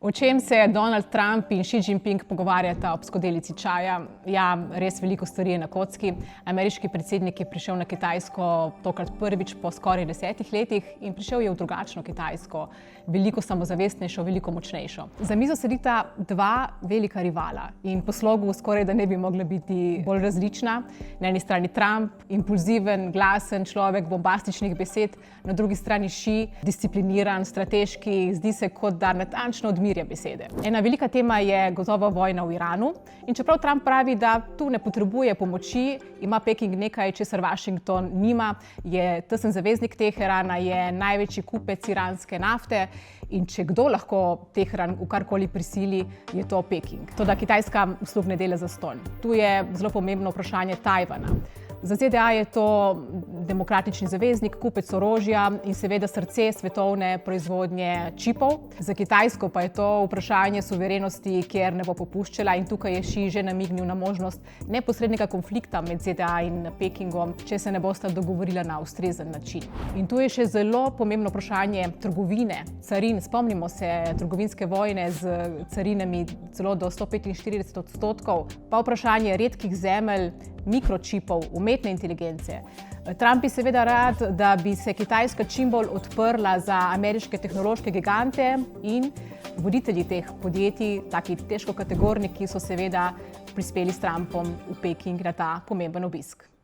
O čem se Donald Trump in Xi Jinping pogovarjata ob skodelici čaja? Ja, res veliko stvari je na kocki. Ameriški predsednik je prišel na Kitajsko tokrat prvič po skoraj 10 letih in prišel je v drugačno Kitajsko, veliko samozavestnejšo, veliko močnejšo. Za mizo sedita dva velika rivala in po slogu skoraj da ne bi mogla biti bolj različna. Na eni strani Trump, impulziven, glasen človek bombastičnih besed, na drugi strani Xi, discipliniran, strateški, zdi se, kot da natančno odmirja besede. Ena velika tema je gotovo vojna v Iranu in čeprav Trump pravi, da tu ne potrebuje pomoči, ima Peking nekaj, česar Washington nima, je tesen zaveznik Teherana, je največji kupec iranske nafte in če kdo lahko Teheran v karkoli prisili, je to Peking. Toda Kitajska uslug ne dela zastonj. Tu je zelo pomembno vprašanje Tajvana. Za ZDA je to demokratični zaveznik, kupec orožja in seveda srce svetovne proizvodnje čipov. Za Kitajsko pa je to vprašanje suverenosti, kjer ne bo popuščala in tukaj je Xi že namignil na možnost neposrednega konflikta med ZDA in Pekingom, če se ne bosta dogovorila na ustrezen način. In tu je še zelo pomembno vprašanje trgovine, carin. Spomnimo se trgovinske vojne z carinami celo do 145%, pa vprašanje redkih zemelj, mikročipov, umetne inteligence. Trump bi seveda rad, da bi se Kitajska čim bolj odprla za ameriške tehnološke gigante in voditelji teh podjetij, taki težkokategorniki, so seveda prispeli s Trumpom v Peking na ta pomemben obisk.